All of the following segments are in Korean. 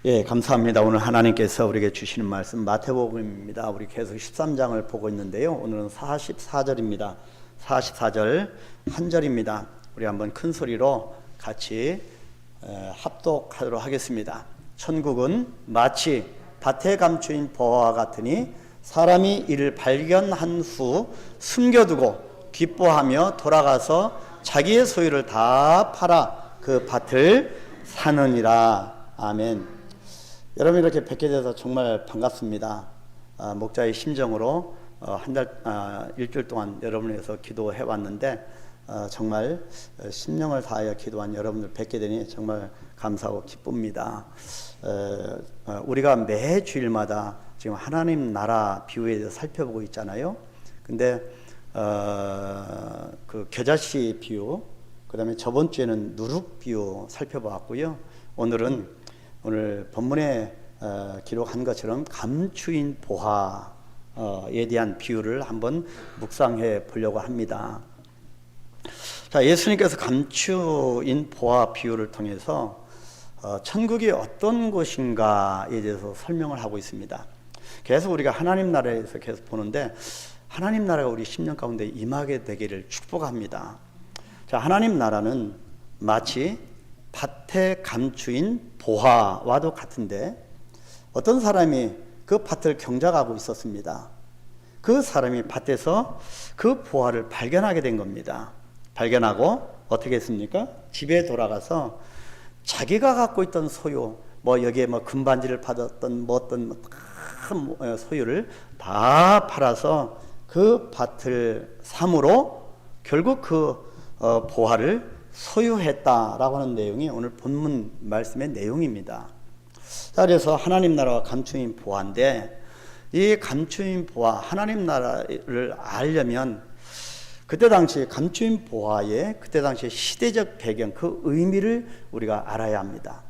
예, 감사합니다. 오늘 하나님께서 우리에게 주시는 말씀 마태복음입니다. 우리 계속 13장을 보고 있는데요. 오늘은 44절입니다. 44절 한 절입니다. 우리 한번 큰 소리로 같이 합독하도록 하겠습니다. 천국은 마치 밭에 감추인 보화와 같으니 사람이 이를 발견한 후 숨겨두고 기뻐하며 돌아가서 자기의 소유를 다 팔아 그 밭을 사느니라. 아멘. 여러분 이렇게 뵙게 돼서 정말 반갑습니다. 목자의 심정으로 일주일 동안 여러분을 위해서 기도해 왔는데 정말 심령을 다하여 기도한 여러분들 뵙게 되니 정말 감사하고 기쁩니다. 우리가 매 주일마다 지금 하나님 나라 비유에 대해서 살펴보고 있잖아요. 근데 그 겨자씨 비유, 그 다음에 저번 주에는 누룩 비유 살펴봤고요. 오늘 본문에 기록한 것처럼 감추인 보화에 대한 비유를 한번 묵상해 보려고 합니다. 자, 예수님께서 감추인 보화 비유를 통해서 천국이 어떤 곳인가에 대해서 설명을 하고 있습니다. 계속 우리가 하나님 나라에서 계속 보는데 하나님 나라가 우리 심령 가운데 임하게 되기를 축복합니다. 자, 하나님 나라는 마치 밭에 감추인 보화와도 같은데 어떤 사람이 그 밭을 경작하고 있었습니다. 그 사람이 밭에서 그 보화를 발견하게 된 겁니다. 발견하고 어떻게 했습니까? 집에 돌아가서 자기가 갖고 있던 소유, 여기에 금반지를 받았던 어떤 큰 소유를 다 팔아서 그 밭을 삼으로 결국 그 보화를 소유했다라고 하는 내용이 오늘 본문 말씀의 내용입니다. 자, 그래서 하나님 나라와 감추인 보화인데 이 감추인 보화, 하나님 나라를 알려면 그때 당시 감추인 보화의 그때 당시 시대적 배경, 그 의미를 우리가 알아야 합니다.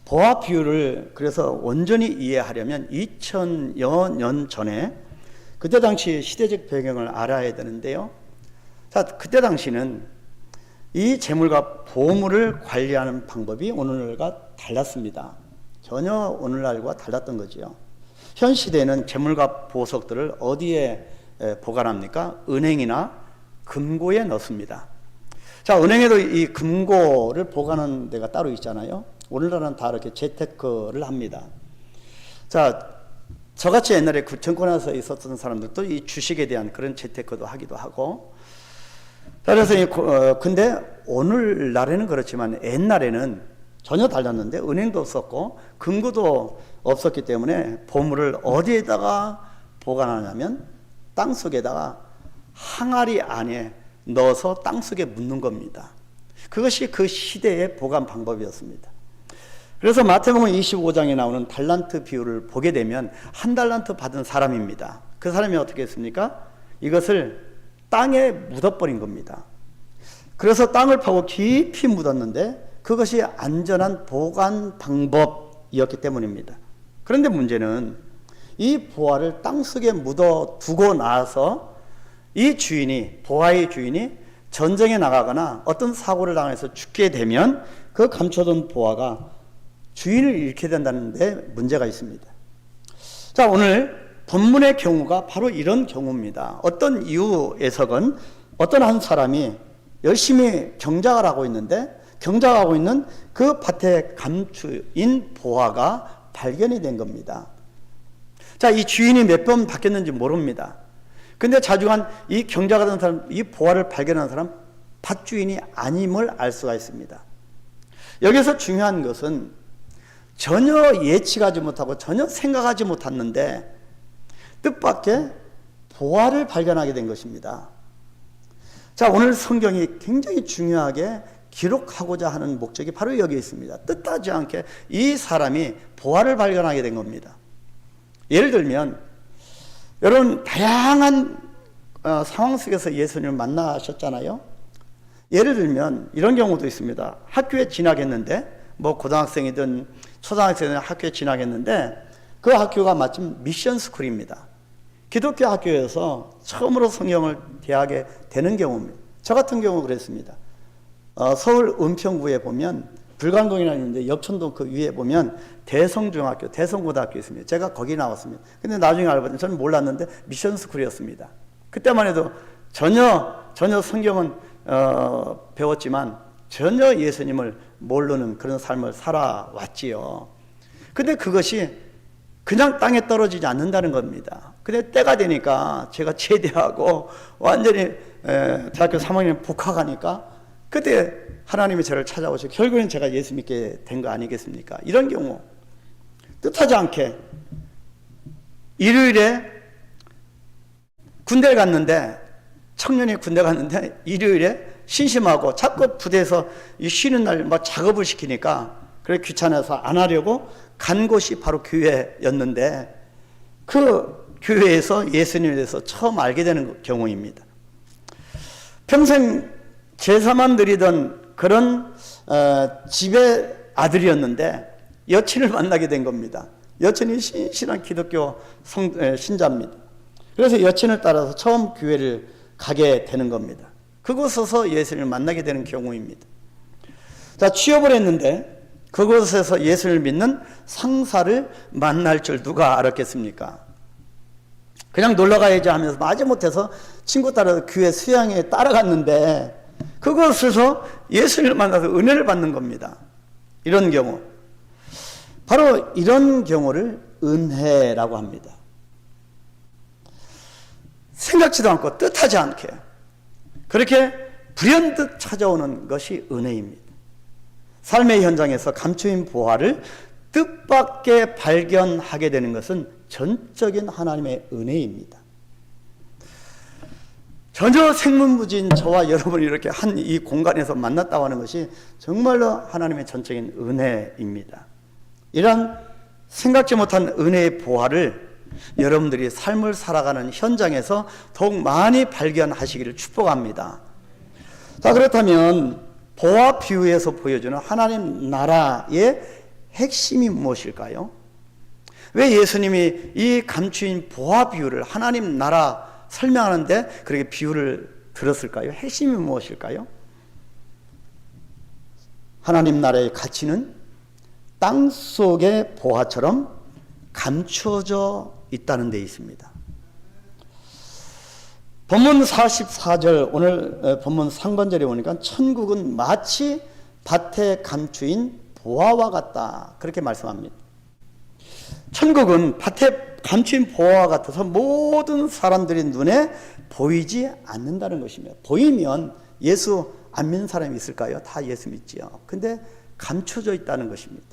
보화 비유를 그래서 온전히 이해하려면 2000여 년 전에 그때 당시 시대적 배경을 알아야 되는데요. 자, 그때 당시는 이 재물과 보물을 관리하는 방법이 오늘과 달랐습니다. 전혀 오늘날과 달랐던 거지요. 현 시대에는 재물과 보석들을 어디에 보관합니까? 은행이나 금고에 넣습니다. 자, 은행에도 이 금고를 보관하는 데가 따로 있잖아요. 오늘날은 다 이렇게 재테크를 합니다. 자, 저같이 옛날에 정권에서 있었던 사람들도 이 주식에 대한 그런 재테크도 하기도 하고, 그래서 근데 오늘날에는 그렇지만 옛날에는 전혀 달랐는데 은행도 없었고 금고도 없었기 때문에 보물을 어디에다가 보관하냐면 땅속에다가 항아리 안에 넣어서 땅속에 묻는 겁니다. 그것이 그 시대의 보관 방법이었습니다. 그래서 마태복음 25장에 나오는 달란트 비유를 보게 되면 한 달란트 받은 사람입니다. 그 사람이 어떻게 했습니까? 이것을 땅에 묻어버린 겁니다. 그래서 땅을 파고 깊이 묻었는데 그것이 안전한 보관 방법이었기 때문입니다. 그런데 문제는 이 보화를 땅속에 묻어두고 나서 이 주인이, 보화의 주인이 전쟁에 나가거나 어떤 사고를 당해서 죽게 되면 그 감춰둔 보화가 주인을 잃게 된다는 데 문제가 있습니다. 자, 오늘 본문의 경우가 바로 이런 경우입니다. 어떤 이유에서건 어떤 한 사람이 열심히 경작을 하고 있는 그 밭에 감추인 보화가 발견이 된 겁니다. 자, 이 주인이 몇 번 바뀌었는지 모릅니다. 근데 자중한 이 경작하던 사람, 이 보화를 발견한 사람, 밭주인이 아님을 알 수가 있습니다. 여기서 중요한 것은 전혀 예측하지 못하고 전혀 생각하지 못했는데 뜻밖의 보화를 발견하게 된 것입니다. 자, 오늘 성경이 굉장히 중요하게 기록하고자 하는 목적이 바로 여기에 있습니다. 뜻하지 않게 이 사람이 보화를 발견하게 된 겁니다. 예를 들면 여러분 다양한 상황 속에서 예수님을 만나셨잖아요. 예를 들면 이런 경우도 있습니다. 학교에 진학했는데 고등학생이든 초등학생이든 학교에 진학했는데 그 학교가 마침 미션 스쿨입니다. 기독교 학교에서 처음으로 성경을 대하게 되는 경우입니다. 저 같은 경우 그랬습니다. 서울 은평구에 보면 불광동이나 있는데 역촌동 그 위에 보면 대성중학교, 대성고등학교 있습니다. 제가 거기 나왔습니다. 근데 나중에 알고 보니 저는 몰랐는데 미션스쿨이었습니다. 그때만 해도 전혀 성경은 배웠지만 전혀 예수님을 모르는 그런 삶을 살아왔지요. 근데 그것이 그냥 땅에 떨어지지 않는다는 겁니다. 근데 때가 되니까 제가 제대하고 완전히 대학교 3학년 복학하니까 그때 하나님이 저를 찾아오셔서 결국엔 제가 예수 믿게 된 거 아니겠습니까? 이런 경우 뜻하지 않게 일요일에 군대를 갔는데, 청년이 군대 갔는데 일요일에 심심하고 자꾸 부대에서 쉬는 날 막 작업을 시키니까 그래 귀찮아서 안 하려고 간 곳이 바로 교회였는데, 그 교회에서 예수님에 대해서 처음 알게 되는 경우입니다. 평생 제사만 드리던 그런 집의 아들이었는데 여친을 만나게 된 겁니다. 여친이 신실한 기독교 신자입니다. 그래서 여친을 따라서 처음 교회를 가게 되는 겁니다. 그곳에서 예수님을 만나게 되는 경우입니다. 자, 취업을 했는데 그곳에서 예수를 믿는 상사를 만날 줄 누가 알았겠습니까? 그냥 놀러 가야지 하면서 마지못해서 친구 따라서 교회 수양회에 따라갔는데 그곳에서 예수를 만나서 은혜를 받는 겁니다. 이런 경우, 바로 이런 경우를 은혜라고 합니다. 생각지도 않고 뜻하지 않게 그렇게 불현듯 찾아오는 것이 은혜입니다. 삶의 현장에서 감추인 보화를 뜻밖의 발견하게 되는 것은 전적인 하나님의 은혜입니다. 전혀 생문부진 저와 여러분이 이렇게 한 이 공간에서 만났다고 하는 것이 정말로 하나님의 전적인 은혜입니다. 이런 생각지 못한 은혜의 보화를 여러분들이 삶을 살아가는 현장에서 더욱 많이 발견하시기를 축복합니다. 자, 그렇다면 보화 비유에서 보여주는 하나님 나라의 핵심이 무엇일까요? 왜 예수님이 이 감추인 보화 비유를 하나님 나라 설명하는데 그렇게 비유를 들었을까요? 핵심이 무엇일까요? 하나님 나라의 가치는 땅 속의 보화처럼 감추어져 있다는 데 있습니다. 본문 44절, 오늘 본문 상반절에 보니까 천국은 마치 밭에 감추인 보화와 같다, 그렇게 말씀합니다. 천국은 밭에 감추인 보화와 같아서 모든 사람들의 눈에 보이지 않는다는 것입니다. 보이면 예수 안 믿는 사람이 있을까요? 다 예수 믿지요. 근데 감춰져 있다는 것입니다.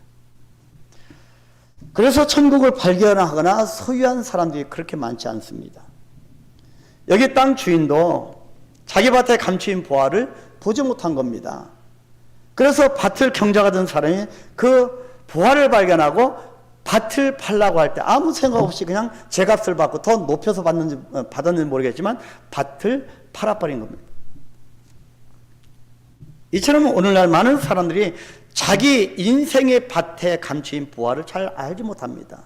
그래서 천국을 발견하거나 소유한 사람들이 그렇게 많지 않습니다. 여기 땅 주인도 자기 밭에 감추인 보화를 보지 못한 겁니다. 그래서 밭을 경작하던 사람이 그 보화를 발견하고 밭을 팔라고 할 때 아무 생각 없이 그냥 제값을 받고 더 높여서 받았는지 모르겠지만 밭을 팔아버린 겁니다. 이처럼 오늘날 많은 사람들이 자기 인생의 밭에 감추인 보화를 잘 알지 못합니다.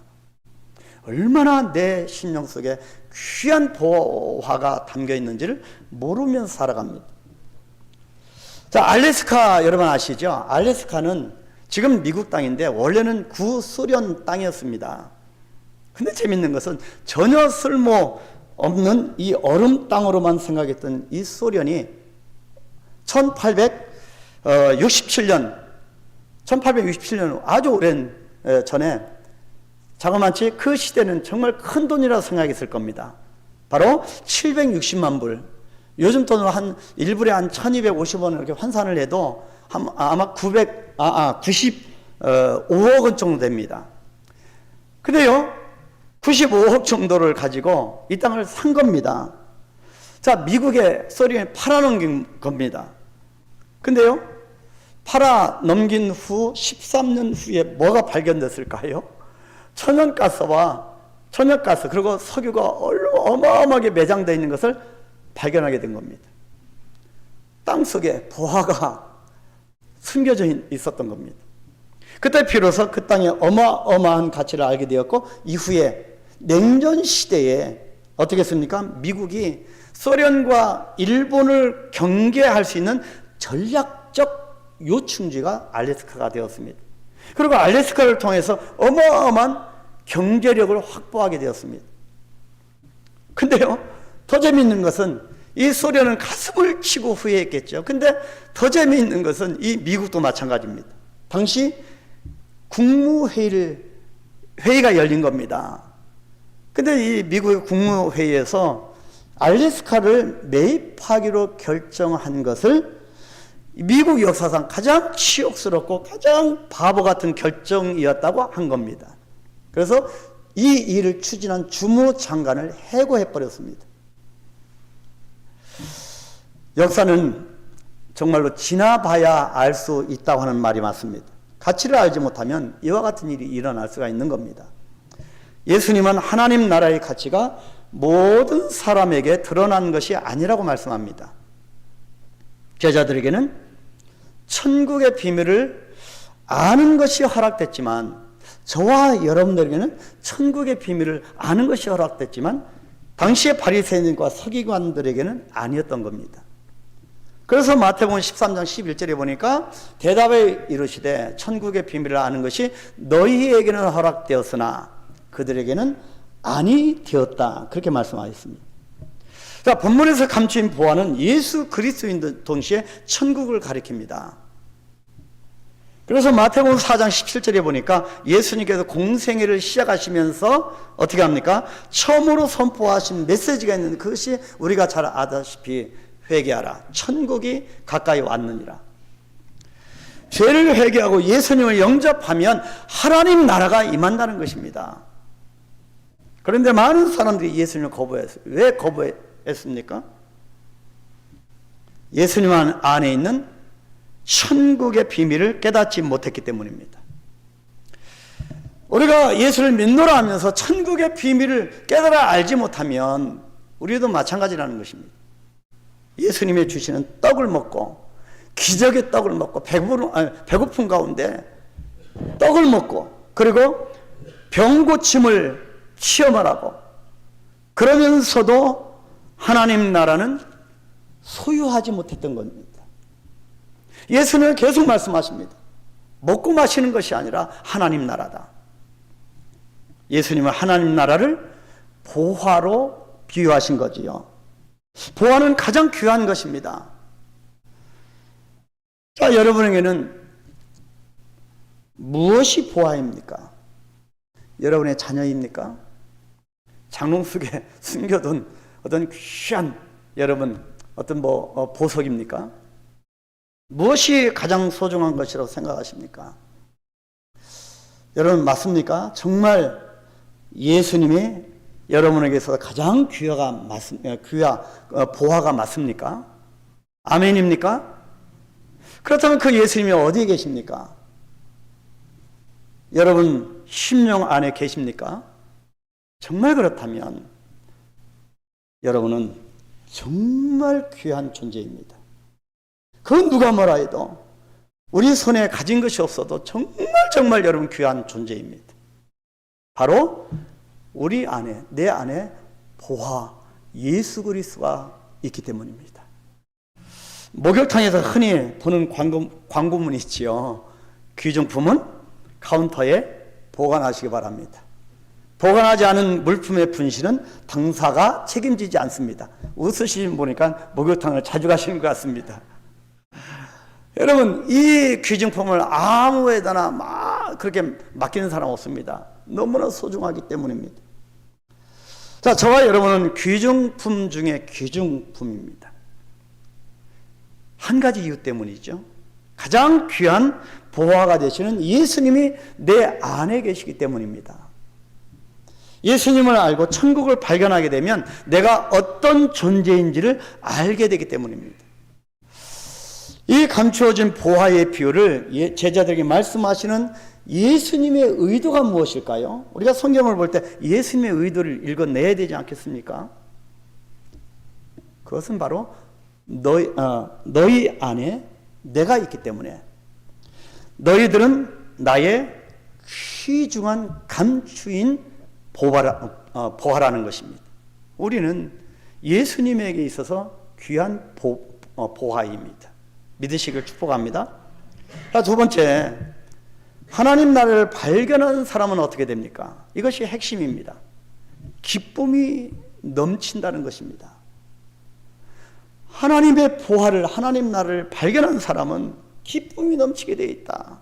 얼마나 내 심령 속에 귀한 보화가 담겨 있는지를 모르면서 살아갑니다. 자, 알래스카 여러분 아시죠? 알래스카는 지금 미국 땅인데 원래는 구소련 땅이었습니다. 근데 재밌는 것은 전혀 쓸모 없는 이 얼음 땅으로만 생각했던 이 소련이 1867년 아주 오랜 전에 자그마치 그 시대는 정말 큰 돈이라고 생각했을 겁니다. 바로 760만 불. 요즘 돈으로 한 1불에 한 1250원을 이렇게 환산을 해도 아마 95억 원 정도 됩니다. 근데요, 95억 정도를 가지고 이 땅을 산 겁니다. 자, 미국에 소련에 팔아넘긴 겁니다. 근데요, 팔아넘긴 후 13년 후에 뭐가 발견됐을까요? 천연가스 그리고 석유가 어마어마하게 매장되어 있는 것을 발견하게 된 겁니다. 땅속에 보화가 숨겨져 있었던 겁니다. 그때 비로소 그 땅의 어마어마한 가치를 알게 되었고, 이후에 냉전 시대에 어떻게 했습니까? 미국이 소련과 일본을 경계할 수 있는 전략적 요충지가 알래스카가 되었습니다. 그리고 알래스카를 통해서 어마어마한 경제력을 확보하게 되었습니다. 근데요, 더 재미있는 것은 이 소련은 가슴을 치고 후회했겠죠. 근데 더 재미있는 것은 이 미국도 마찬가지입니다. 당시 회의가 열린 겁니다. 근데 이 미국의 국무회의에서 알래스카를 매입하기로 결정한 것을 미국 역사상 가장 치욕스럽고 가장 바보 같은 결정이었다고 한 겁니다. 그래서 이 일을 추진한 주무장관을 해고해버렸습니다. 역사는 정말로 지나봐야 알 수 있다고 하는 말이 맞습니다. 가치를 알지 못하면 이와 같은 일이 일어날 수가 있는 겁니다. 예수님은 하나님 나라의 가치가 모든 사람에게 드러난 것이 아니라고 말씀합니다. 제자들에게는 천국의 비밀을 아는 것이 허락됐지만, 저와 여러분들에게는 천국의 비밀을 아는 것이 허락됐지만 당시의 바리새인과 서기관들에게는 아니었던 겁니다. 그래서 마태복음 13장 11절에 보니까 대답에 이르시되 천국의 비밀을 아는 것이 너희에게는 허락되었으나 그들에게는 아니 되었다, 그렇게 말씀하셨습니다. 자, 본문에서 감추인 보화는 예수 그리스도인 동시에 천국을 가리킵니다. 그래서 마태복음 4장 17절에 보니까 예수님께서 공생애를 시작하시면서 어떻게 합니까? 처음으로 선포하신 메시지가 있는데, 그것이 우리가 잘 아다시피 회개하라, 천국이 가까이 왔느니라. 죄를 회개하고 예수님을 영접하면 하나님 나라가 임한다는 것입니다. 그런데 많은 사람들이 예수님을 거부했어요. 왜 거부했습니까? 예수님 안에 있는 천국의 비밀을 깨닫지 못했기 때문입니다. 우리가 예수를 믿노라 하면서 천국의 비밀을 깨달아 알지 못하면 우리도 마찬가지라는 것입니다. 예수님이 주시는 떡을 먹고, 기적의 떡을 먹고, 배고픈 가운데 떡을 먹고, 그리고 병 고침을 체험을 하고, 그러면서도 하나님 나라는 소유하지 못했던 겁니다. 예수는 계속 말씀하십니다. 먹고 마시는 것이 아니라 하나님 나라다. 예수님은 하나님 나라를 보화로 비유하신 거지요. 보화는 가장 귀한 것입니다. 자, 여러분에게는 무엇이 보화입니까? 여러분의 자녀입니까? 장롱 속에 숨겨둔 어떤 귀한 여러분 어떤 보석입니까? 무엇이 가장 소중한 것이라고 생각하십니까? 여러분, 맞습니까? 정말 예수님이 여러분에게서 가장 보화가 맞습니까? 아멘입니까? 그렇다면 그 예수님이 어디에 계십니까? 여러분 심령 안에 계십니까? 정말 그렇다면 여러분은 정말 귀한 존재입니다. 그건 누가 뭐라 해도 우리 손에 가진 것이 없어도 정말 여러분 귀한 존재입니다. 바로 우리 안에, 내 안에 보화 예수 그리스도가 있기 때문입니다. 목욕탕에서 흔히 보는 광고문이 있지요. 귀중품은 카운터에 보관하시기 바랍니다. 보관하지 않은 물품의 분실은 당사가 책임지지 않습니다. 웃으시는 보니까 목욕탕을 자주 가시는 것 같습니다. 여러분, 이 귀중품을 아무에다나 막 그렇게 맡기는 사람 없습니다. 너무나 소중하기 때문입니다. 자, 저와 여러분은 귀중품 중에 귀중품입니다. 한 가지 이유 때문이죠. 가장 귀한 보화가 되시는 예수님이 내 안에 계시기 때문입니다. 예수님을 알고 천국을 발견하게 되면 내가 어떤 존재인지를 알게 되기 때문입니다. 이 감추어진 보화의 비유를 제자들에게 말씀하시는 예수님의 의도가 무엇일까요? 우리가 성경을 볼 때 예수님의 의도를 읽어내야 되지 않겠습니까? 그것은 바로 너희 안에 내가 있기 때문에 너희들은 나의 귀중한 감추인 보화라는 것입니다. 우리는 예수님에게 있어서 귀한 보화입니다. 믿으시길 축복합니다. 자, 두 번째, 하나님 나라를 발견하는 사람은 어떻게 됩니까? 이것이 핵심입니다. 기쁨이 넘친다는 것입니다. 하나님의 보화를, 하나님 나라를 발견한 사람은 기쁨이 넘치게 되어 있다.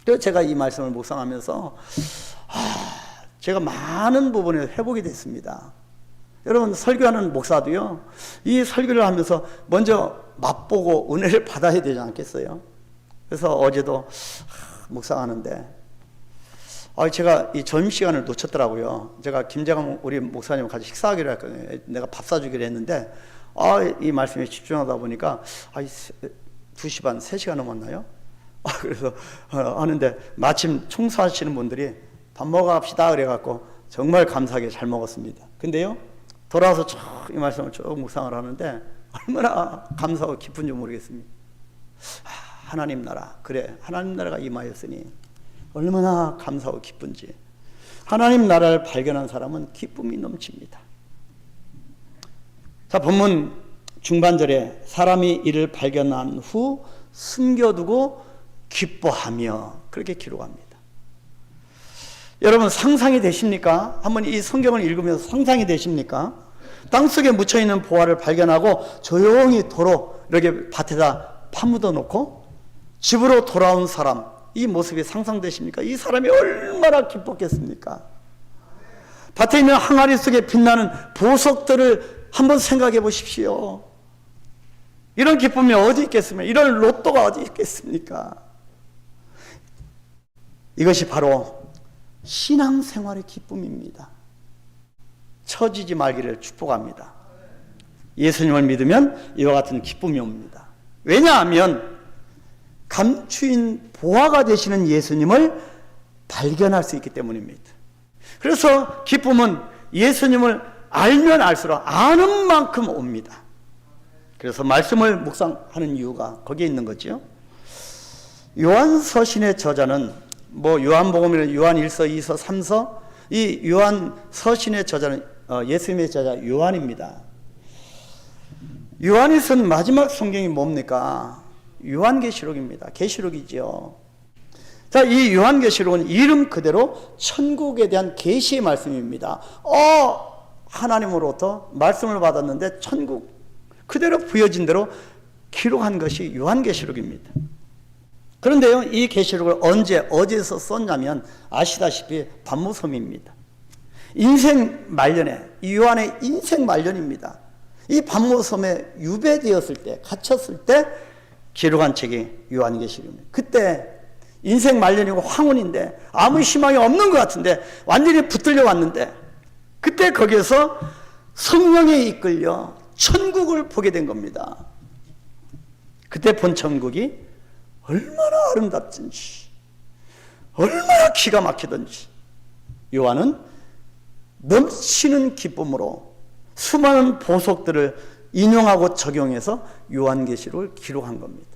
그래서 제가 이 말씀을 묵상하면서 제가 많은 부분에 회복이 됐습니다. 여러분, 설교하는 목사도요, 이 설교를 하면서 먼저 맛보고 은혜를 받아야 되지 않겠어요? 그래서 어제도 묵상하는데 제가 이 점심시간을 놓쳤더라고요. 제가 김재강 우리 목사님 같이 식사하기로 했거든요. 내가 밥 사주기로 했는데 이 말씀에 집중하다 보니까 2시 반, 3시가 넘었나요? 그래서 하는데 마침 청소하시는 분들이 밥 먹어 합시다 그래갖고 정말 감사하게 잘 먹었습니다. 근데요, 돌아와서 이 말씀을 쭉 묵상을 하는데 얼마나 감사하고 기쁜지 모르겠습니다. 하나님 나라, 그래, 하나님 나라가 임하였으니 얼마나 감사하고 기쁜지. 하나님 나라를 발견한 사람은 기쁨이 넘칩니다. 자, 본문 중반절에 사람이 이를 발견한 후 숨겨두고 기뻐하며, 그렇게 기록합니다. 여러분, 상상이 되십니까? 한번 이 성경을 읽으면서 상상이 되십니까? 땅속에 묻혀있는 보화를 발견하고 조용히 도로 이렇게 밭에다 파묻어 놓고 집으로 돌아온 사람, 이 모습이 상상되십니까? 이 사람이 얼마나 기뻤겠습니까? 밭에 있는 항아리 속에 빛나는 보석들을 한번 생각해 보십시오. 이런 기쁨이 어디 있겠습니까? 이런 로또가 어디 있겠습니까? 이것이 바로 신앙생활의 기쁨입니다. 처지지 말기를 축복합니다. 예수님을 믿으면 이와 같은 기쁨이 옵니다. 왜냐하면 감추인 보화가 되시는 예수님을 발견할 수 있기 때문입니다. 그래서 기쁨은 예수님을 알면 알수록 아는 만큼 옵니다. 그래서 말씀을 묵상하는 이유가 거기에 있는 거죠. 요한서신의 저자는 요한복음이나 요한 1서, 2서, 3서, 이 요한서신의 저자는 예수님의 저자 요한입니다. 요한이 쓴 마지막 성경이 뭡니까? 요한계시록입니다. 계시록이죠. 자, 이 요한계시록은 이름 그대로 천국에 대한 계시의 말씀입니다. 하나님으로부터 말씀을 받았는데 천국 그대로 부여진 대로 기록한 것이 요한계시록입니다. 그런데요, 이 계시록을 어디에서 썼냐면 아시다시피 반모섬입니다. 인생 말년에, 이 요한의 인생 말년입니다. 이 반모섬에 유배되었을 때, 갇혔을 때 기록한 책이 요한계시록입니다. 그때 인생 말년이고 황혼인데 아무 희망이 없는 것 같은데 완전히 붙들려 왔는데 그때 거기에서 성령에 이끌려 천국을 보게 된 겁니다. 그때 본 천국이 얼마나 아름답든지 얼마나 기가 막히든지 요한은 넘치는 기쁨으로 수많은 보석들을 인용하고 적용해서 요한계시록을 기록한 겁니다.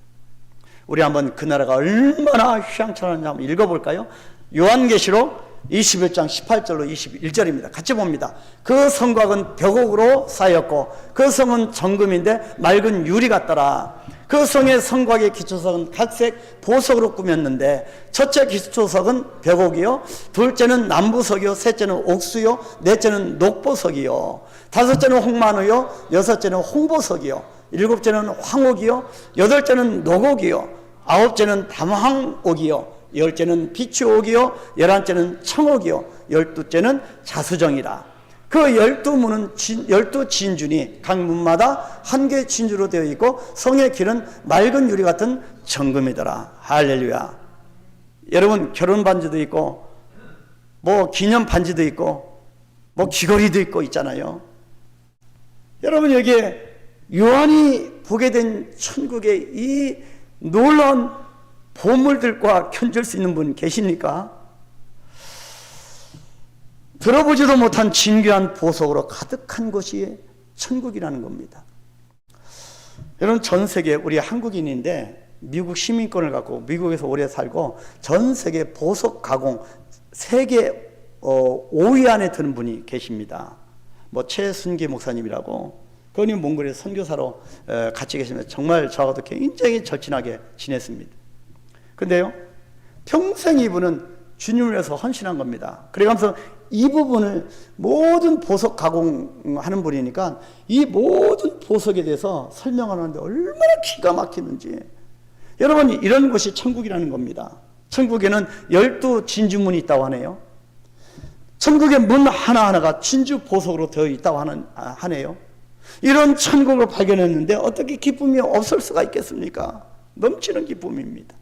우리 한번 그 나라가 얼마나 휘황찬란한지 한번 읽어볼까요? 요한계시록 21장 18절로 21절입니다. 같이 봅니다. 그 성곽은 벽옥으로 쌓였고 그 성은 정금인데 맑은 유리 같더라. 그 성의 성곽의 기초석은 각색 보석으로 꾸몄는데 첫째 기초석은 벽옥이요, 둘째는 남부석이요, 셋째는 옥수요, 넷째는 녹보석이요, 다섯째는 홍만우요, 여섯째는 홍보석이요, 일곱째는 황옥이요, 여덟째는 녹옥이요, 아홉째는 담황옥이요, 열째는 비추옥이요, 11째는 청옥이요, 12째는 자수정이라. 그 12문은 12진준이 각 문마다 한 개의 진주로 되어 있고 성의 길은 맑은 유리 같은 정금이더라. 할렐루야. 여러분, 결혼 반지도 있고 기념 반지도 있고 귀걸이도 있고 있잖아요. 여러분, 여기에 요한이 보게 된 천국의 이 놀라운 보물들과 견줄 수 있는 분 계십니까? 들어보지도 못한 진귀한 보석으로 가득한 곳이 천국이라는 겁니다. 여러분, 전 세계, 우리 한국인인데 미국 시민권을 갖고 미국에서 오래 살고 전 세계 보석 가공 세계 5위 안에 드는 분이 계십니다. 최순기 목사님이라고 그분이 몽골에 선교사로 같이 계시면서 정말 저하고도 굉장히 절친하게 지냈습니다. 근데요, 평생 이분은 주님을 위해서 헌신한 겁니다. 그래가면서 이 부분을 모든 보석 가공하는 분이니까 이 모든 보석에 대해서 설명하는데 얼마나 기가 막히는지. 여러분, 이런 것이 천국이라는 겁니다. 천국에는 12 진주문이 있다고 하네요. 천국의 문 하나하나가 진주 보석으로 되어 있다고 하네요. 이런 천국을 발견했는데 어떻게 기쁨이 없을 수가 있겠습니까? 넘치는 기쁨입니다.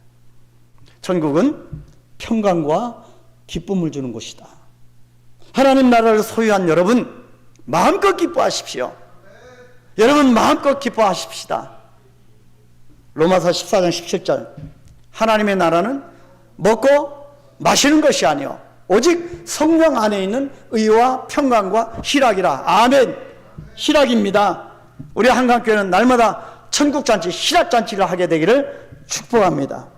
천국은 평강과 기쁨을 주는 곳이다. 하나님 나라를 소유한 여러분, 마음껏 기뻐하십시오. 여러분, 마음껏 기뻐하십시다. 로마서 14장 17절, 하나님의 나라는 먹고 마시는 것이 아니요 오직 성령 안에 있는 의와 평강과 희락이라. 아멘. 희락입니다. 우리 한강교회는 날마다 천국잔치, 희락잔치를 하게 되기를 축복합니다.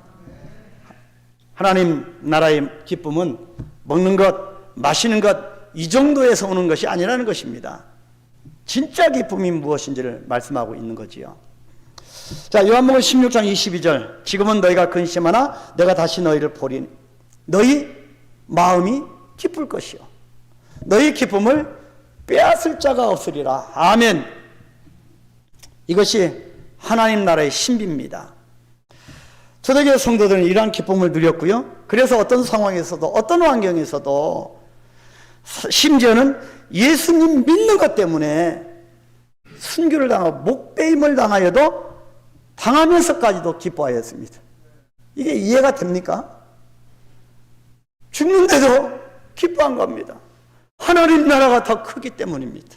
하나님 나라의 기쁨은 먹는 것, 마시는 것, 이 정도에서 오는 것이 아니라는 것입니다. 진짜 기쁨이 무엇인지를 말씀하고 있는 거지요. 자, 요한복음 16장 22절, 지금은 너희가 근심하나 내가 다시 너희를 보리니 너희 마음이 기쁠 것이요 너희 기쁨을 빼앗을 자가 없으리라. 아멘. 이것이 하나님 나라의 신비입니다. 초대교회 성도들은 이러한 기쁨을 누렸고요. 그래서 어떤 상황에서도, 어떤 환경에서도, 심지어는 예수님 믿는 것 때문에 순교를 당하고 목베임을 당하여도 당하면서까지도 기뻐하였습니다. 이게 이해가 됩니까? 죽는데도 기뻐한 겁니다. 하나님 나라가 더 크기 때문입니다.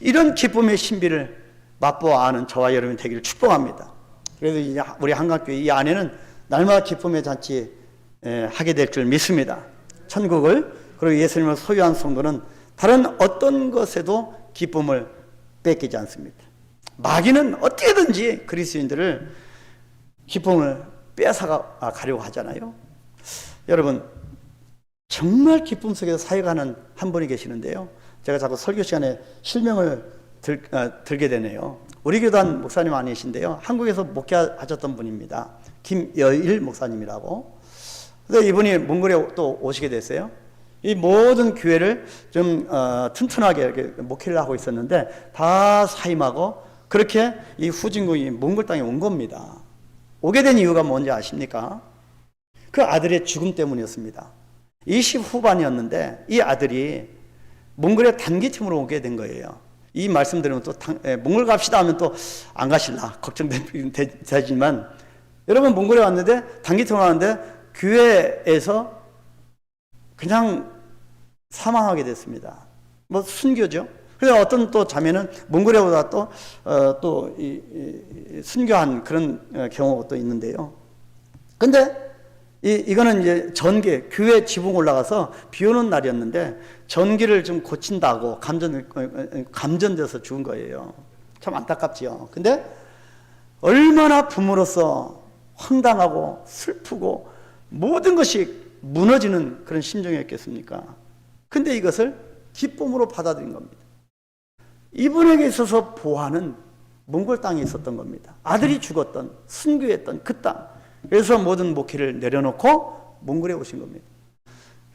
이런 기쁨의 신비를 맛보아 아는 저와 여러분이 되기를 축복합니다. 그래서 이제 우리 한강교회 이 안에는 날마다 기쁨의 잔치 하게 될 줄 믿습니다. 천국을, 그리고 예수님을 소유한 성도는 다른 어떤 것에도 기쁨을 뺏기지 않습니다. 마귀는 어떻게든지 그리스도인들을 기쁨을 빼앗아 가려고 하잖아요. 여러분, 정말 기쁨 속에서 사역하는 한 분이 계시는데요. 제가 자꾸 설교 시간에 실명을 들게 되네요. 우리 교단 목사님 아니신데요. 한국에서 목회하셨던 분입니다. 김여일 목사님이라고. 그래서 이분이 몽골에 또 오시게 됐어요. 이 모든 교회를 좀 튼튼하게 이렇게 목회를 하고 있었는데 다 사임하고 그렇게 이 후진국이 몽골 땅에 온 겁니다. 오게 된 이유가 뭔지 아십니까? 그 아들의 죽음 때문이었습니다. 20 후반이었는데 이 아들이 몽골에 단기팀으로 오게 된 거예요. 이 말씀 드리면 또 몽골 갑시다 하면 또 안 가실라 걱정되지만, 여러분 몽골에 왔는데 단기팀으로 왔는데 교회에서 그냥 사망하게 됐습니다. 뭐 순교죠. 그래서 어떤 또 자매는 몽골에 오다 또 순교한 그런 경우가 또 있는데요. 근데 이거는 이제 전기, 교회 지붕 올라가서 비 오는 날이었는데 전기를 좀 고친다고 감전돼서 죽은 거예요. 참 안타깝지요. 근데 얼마나 부모로서 황당하고 슬프고 모든 것이 무너지는 그런 심정이었겠습니까? 근데 이것을 기쁨으로 받아들인 겁니다. 이분에게 있어서 보화는 몽골 땅에 있었던 겁니다. 아들이 죽었던, 순교했던 그 땅. 그래서 모든 목회를 내려놓고 몽골에 오신 겁니다.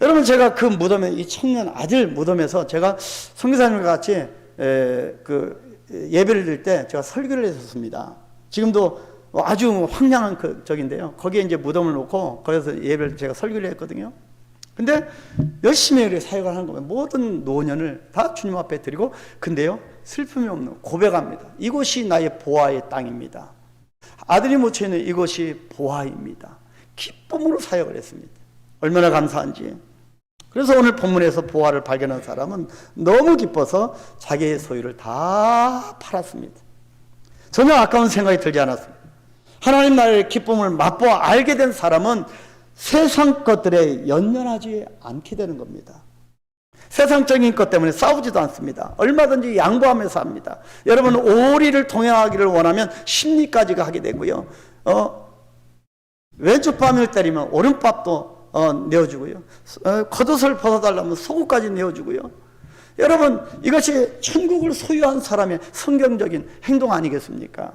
여러분, 제가 그 무덤에, 이 청년 아들 무덤에서 제가 선교사님과 같이 예배를 드릴 때 제가 설교를 했었습니다. 지금도 아주 황량한 그 적인데요. 거기에 이제 무덤을 놓고 거기서 예배를 제가 설교를 했거든요. 근데 열심히 우리 사역을 하는 겁니다. 모든 노년을 다 주님 앞에 드리고, 근데요, 슬픔이 없는 고백합니다. 이곳이 나의 보화의 땅입니다. 아들이 묻혀있는 이곳이 보화입니다. 기쁨으로 사역을 했습니다. 얼마나 감사한지. 그래서 오늘 본문에서 보화를 발견한 사람은 너무 기뻐서 자기의 소유를 다 팔았습니다. 전혀 아까운 생각이 들지 않았습니다. 하나님 나라의 기쁨을 맛보아 알게 된 사람은 세상 것들에 연연하지 않게 되는 겁니다. 세상적인 것 때문에 싸우지도 않습니다. 얼마든지 양보하면서 합니다. 여러분, 오리를 동행하기를 원하면 심리까지가 하게 되고요. 왼쪽 뺨을 때리면 오른밥도 내어주고요. 겉옷을 벗어달라면 속옷까지 내어주고요. 여러분, 이것이 천국을 소유한 사람의 성경적인 행동 아니겠습니까?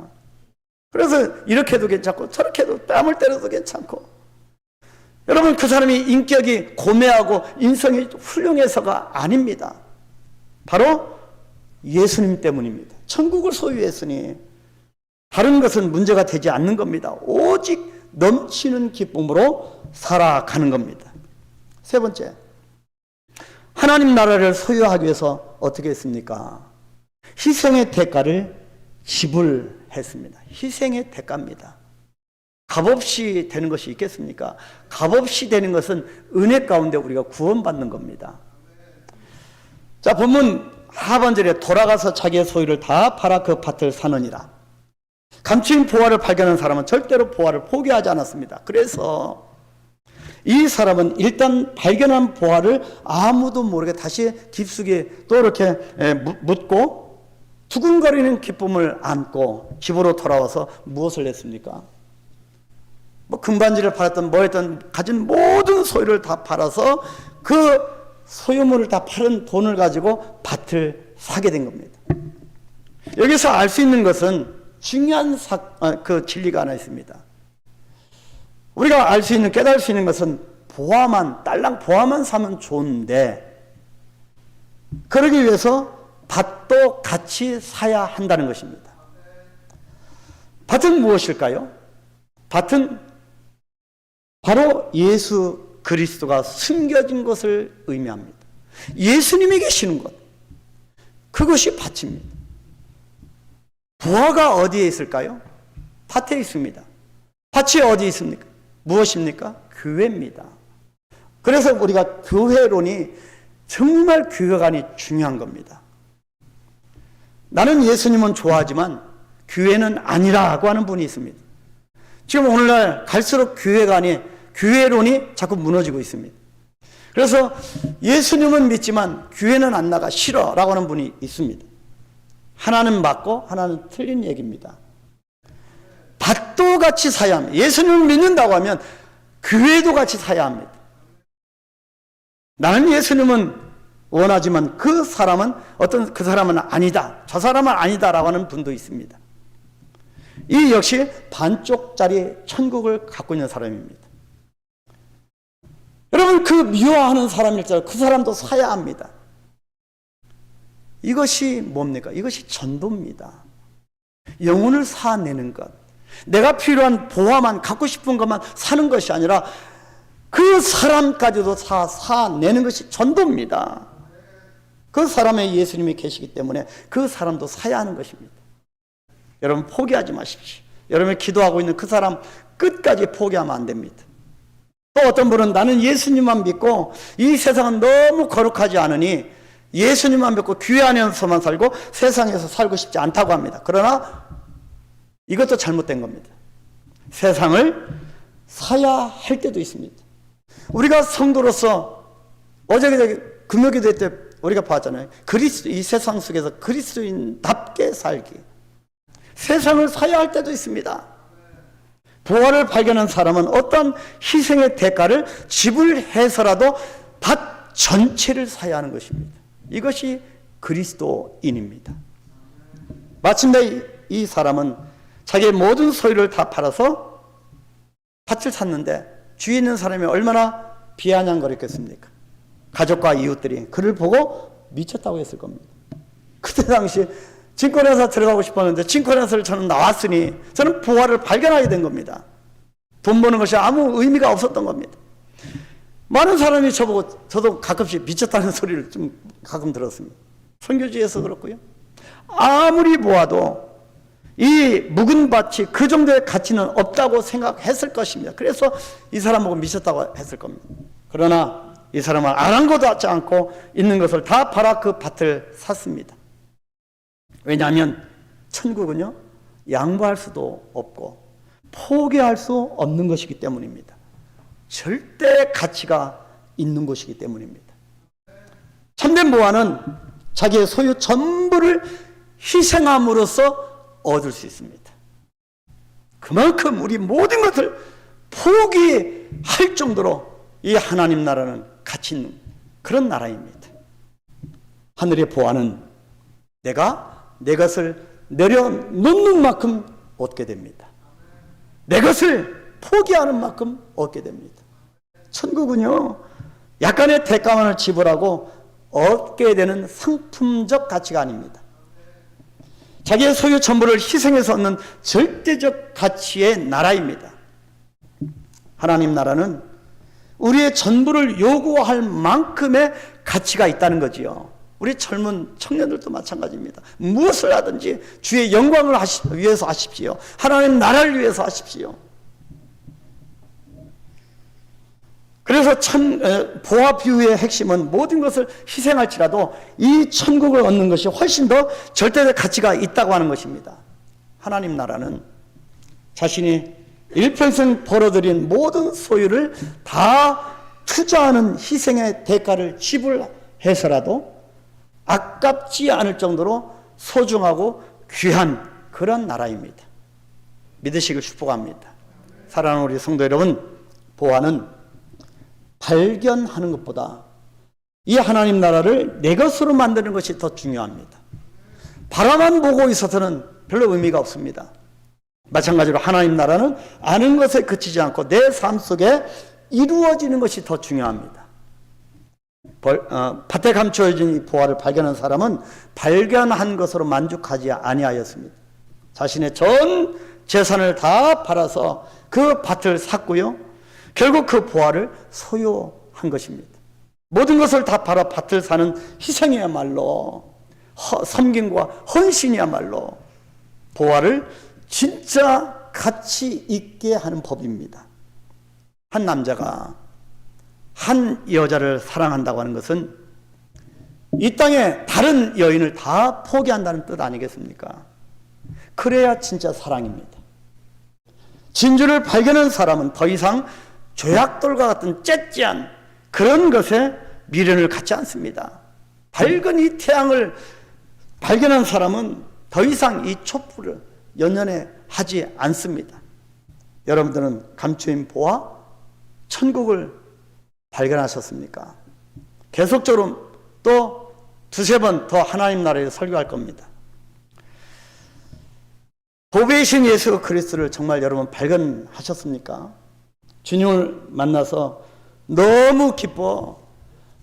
그래서 이렇게 해도 괜찮고 저렇게 해도 뺨을 때려도 괜찮고, 여러분, 그 사람이 인격이 고매하고 인성이 훌륭해서가 아닙니다. 바로 예수님 때문입니다. 천국을 소유했으니 다른 것은 문제가 되지 않는 겁니다. 오직 넘치는 기쁨으로 살아가는 겁니다. 세 번째, 하나님 나라를 소유하기 위해서 어떻게 했습니까? 희생의 대가를 지불했습니다. 희생의 대가입니다. 값없이 되는 것이 있겠습니까? 값없이 되는 것은 은혜 가운데 우리가 구원받는 겁니다. 자, 본문 하반절에 돌아가서 자기의 소유를 다 팔아 그 밭을 사느니라. 감추인 보화를 발견한 사람은 절대로 보화를 포기하지 않았습니다. 그래서 이 사람은 일단 발견한 보화를 아무도 모르게 다시 깊숙이 또 이렇게 묻고 두근거리는 기쁨을 안고 집으로 돌아와서 무엇을 했습니까? 뭐 금반지를 팔았던 뭐 했던 가진 모든 소유를 다 팔아서 그 소유물을 다 팔은 돈을 가지고 밭을 사게 된 겁니다. 여기서 알 수 있는 것은 중요한 그 진리가 하나 있습니다. 우리가 알 수 있는, 깨달을 수 있는 것은 보화만, 딸랑 보화만 사면 좋은데, 그러기 위해서 밭도 같이 사야 한다는 것입니다. 밭은 무엇일까요? 밭은 바로 예수 그리스도가 숨겨진 것을 의미합니다. 예수님이 계시는 것, 그것이 밭입니다. 보화가 어디에 있을까요? 밭에 있습니다. 밭이 어디 있습니까? 무엇입니까? 교회입니다. 그래서 우리가 교회론이 정말 교회관이 중요한 겁니다. 나는 예수님은 좋아하지만 교회는 아니라고 하는 분이 있습니다. 지금 오늘날 갈수록 교회론이 자꾸 무너지고 있습니다. 그래서 예수님은 믿지만 교회는 안 나가 싫어라고 하는 분이 있습니다. 하나는 맞고 하나는 틀린 얘기입니다. 밭도 같이 사야 합니다. 예수님을 믿는다고 하면 교회도 같이 사야 합니다. 나는 예수님은 원하지만 그 사람은 아니다, 저 사람은 아니다라고 하는 분도 있습니다. 이 역시 반쪽짜리 천국을 갖고 있는 사람입니다. 여러분, 그 미워하는 사람일지라도 그 사람도 사야 합니다. 이것이 뭡니까? 이것이 전도입니다. 영혼을 사내는 것, 내가 필요한 보화만, 갖고 싶은 것만 사는 것이 아니라 그 사람까지도 사내는 것이 전도입니다. 그 사람에 예수님이 계시기 때문에 그 사람도 사야 하는 것입니다. 여러분, 포기하지 마십시오. 여러분이 기도하고 있는 그 사람 끝까지 포기하면 안 됩니다. 또 어떤 분은 나는 예수님만 믿고 이 세상은 너무 거룩하지 않으니 예수님만 믿고 교회 안에서만 살고 세상에서 살고 싶지 않다고 합니다. 그러나 이것도 잘못된 겁니다. 세상을 사야 할 때도 있습니다. 우리가 성도로서 어제 금요기도 때 우리가 봤잖아요. 이 세상 속에서 그리스도인답게 살기. 세상을 사야 할 때도 있습니다. 보화를 발견한 사람은 어떤 희생의 대가를 지불해서라도 밭 전체를 사야 하는 것입니다. 이것이 그리스도인입니다. 마침내 이 사람은 자기의 모든 소유를 다 팔아서 밭을 샀는데 주위에 있는 사람이 얼마나 비아냥거렸겠습니까? 가족과 이웃들이 그를 보고 미쳤다고 했을 겁니다. 그때 당시 증권회사 들어가고 싶었는데 증권회사를 저는 나왔으니 저는 보화를 발견하게 된 겁니다. 돈 버는 것이 아무 의미가 없었던 겁니다. 많은 사람이 저보고, 저도 가끔씩 미쳤다는 소리를 좀 가끔 들었습니다. 선교지에서 그렇고요. 아무리 보아도 이 묵은 밭이 그 정도의 가치는 없다고 생각했을 것입니다. 그래서 이 사람 보고 미쳤다고 했을 겁니다. 그러나 이 사람은 아랑곳도 하지 않고 있는 것을 다 팔아 그 밭을 샀습니다. 왜냐하면 천국은요, 양보할 수도 없고 포기할 수 없는 것이기 때문입니다. 절대 가치가 있는 곳이기 때문입니다. 참된 보화는 자기의 소유 전부를 희생함으로써 얻을 수 있습니다. 그만큼 우리 모든 것을 포기할 정도로 이 하나님 나라는 가치 있는 그런 나라입니다. 하늘의 보화는 내가 내 것을 내려놓는 만큼 얻게 됩니다. 내 것을 포기하는 만큼 얻게 됩니다. 천국은요, 약간의 대가만을 지불하고 얻게 되는 상품적 가치가 아닙니다. 자기의 소유 전부를 희생해서 얻는 절대적 가치의 나라입니다. 하나님 나라는 우리의 전부를 요구할 만큼의 가치가 있다는 거지요. 우리 젊은 청년들도 마찬가지입니다. 무엇을 하든지 주의 영광을 위해서 하십시오. 하나님 나라를 위해서 하십시오. 그래서 보화 비유의 핵심은 모든 것을 희생할지라도 이 천국을 얻는 것이 훨씬 더 절대적 가치가 있다고 하는 것입니다. 하나님 나라는 자신이 일평생 벌어들인 모든 소유를 다 투자하는 희생의 대가를 지불해서라도 아깝지 않을 정도로 소중하고 귀한 그런 나라입니다. 믿으시길 축복합니다. 사랑하는 우리 성도 여러분, 보화는 발견하는 것보다 이 하나님 나라를 내 것으로 만드는 것이 더 중요합니다. 바라만 보고 있어서는 별로 의미가 없습니다. 마찬가지로 하나님 나라는 아는 것에 그치지 않고 내 삶 속에 이루어지는 것이 더 중요합니다. 밭에 감추어진 이 보화를 발견한 사람은 발견한 것으로 만족하지 아니하였습니다. 자신의 전 재산을 다 팔아서 그 밭을 샀고요, 결국 그 보화를 소유한 것입니다. 모든 것을 다 팔아 밭을 사는 희생이야말로, 섬김과 헌신이야말로 보화를 진짜 가치 있게 하는 법입니다. 한 남자가 한 여자를 사랑한다고 하는 것은 이 땅에 다른 여인을 다 포기한다는 뜻 아니겠습니까? 그래야 진짜 사랑입니다. 진주를 발견한 사람은 더 이상 조약돌과 같은 째째한 그런 것에 미련을 갖지 않습니다. 밝은 이 태양을 발견한 사람은 더 이상 이 촛불을 연연해 하지 않습니다. 여러분들은 감추인 보화, 천국을 발견하셨습니까? 계속적으로 또 두세 번 더 하나님 나라에 설교할 겁니다. 보배이신 예수 그리스도를 정말 여러분 발견하셨습니까? 주님을 만나서 너무 기뻐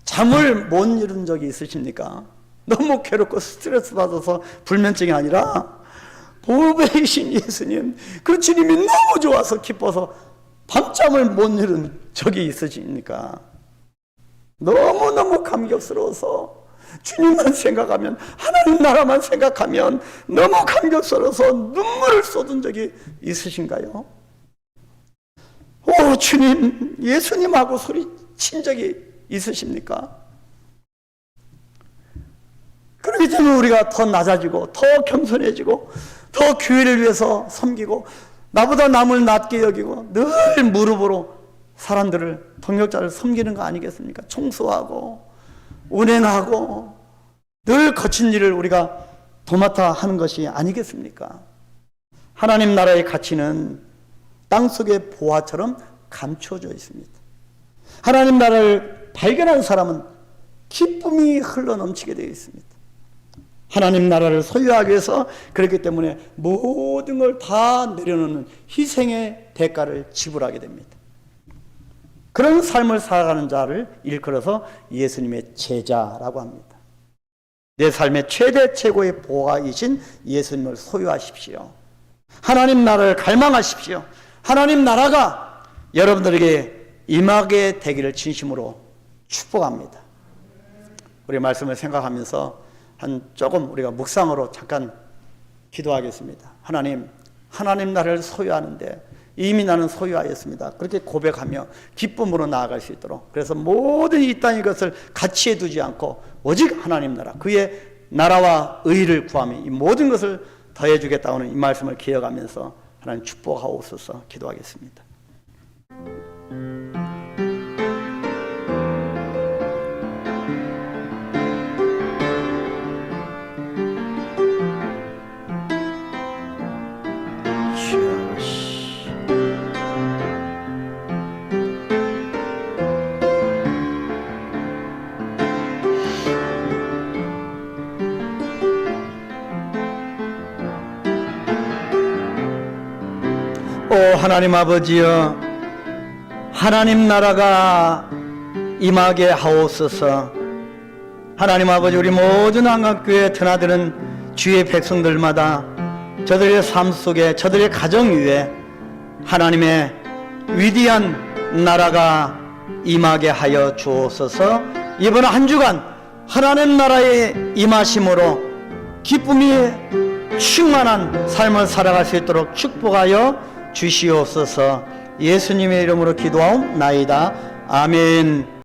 잠을 못 이룬 적이 있으십니까? 너무 괴롭고 스트레스 받아서 불면증이 아니라 보배이신 예수님, 그 주님이 너무 좋아서 기뻐서 밤잠을 못 이룬 적이 있으십니까? 너무너무 감격스러워서 주님만 생각하면, 하나님 나라만 생각하면 너무 감격스러워서 눈물을 쏟은 적이 있으신가요? 오 주님, 예수님하고 소리친 적이 있으십니까? 그렇기 때문에 우리가 더 낮아지고 더 겸손해지고 더 교회를 위해서 섬기고 나보다 남을 낮게 여기고 늘 무릎으로 사람들을, 동역자를 섬기는 거 아니겠습니까? 청소하고 운행하고 늘 거친 일을 우리가 도맡아 하는 것이 아니겠습니까? 하나님 나라의 가치는 땅속의 보화처럼 감춰져 있습니다. 하나님 나라를 발견한 사람은 기쁨이 흘러넘치게 되어 있습니다. 하나님 나라를 소유하기 위해서, 그렇기 때문에 모든 걸 다 내려놓는 희생의 대가를 지불하게 됩니다. 그런 삶을 살아가는 자를 일컬어서 예수님의 제자라고 합니다. 내 삶의 최대 최고의 보화이신 예수님을 소유하십시오. 하나님 나라를 갈망하십시오. 하나님 나라가 여러분들에게 임하게 되기를 진심으로 축복합니다. 우리 말씀을 생각하면서 조금 우리가 묵상으로 잠깐 기도하겠습니다. 하나님 나라를 소유하는데 이미 나는 소유하였습니다. 그렇게 고백하며 기쁨으로 나아갈 수 있도록, 그래서 모든 이 땅의 것을 가치에 두지 않고 오직 하나님 나라, 그의 나라와 의를 구하며 이 모든 것을 더해주겠다는 이 말씀을 기억하면서 하나님 축복하옵소서 기도하겠습니다. 하나님 아버지여, 하나님 나라가 임하게 하옵소서. 하나님 아버지, 우리 모든 한강교회 드나드는 주의 백성들마다 저들의 삶 속에, 저들의 가정 위에 하나님의 위대한 나라가 임하게 하여 주옵소서. 이번 한 주간 하나님 나라의 임하심으로 기쁨이 충만한 삶을 살아갈 수 있도록 축복하여 주시옵소서. 예수님의 이름으로 기도하옵나이다. 아멘.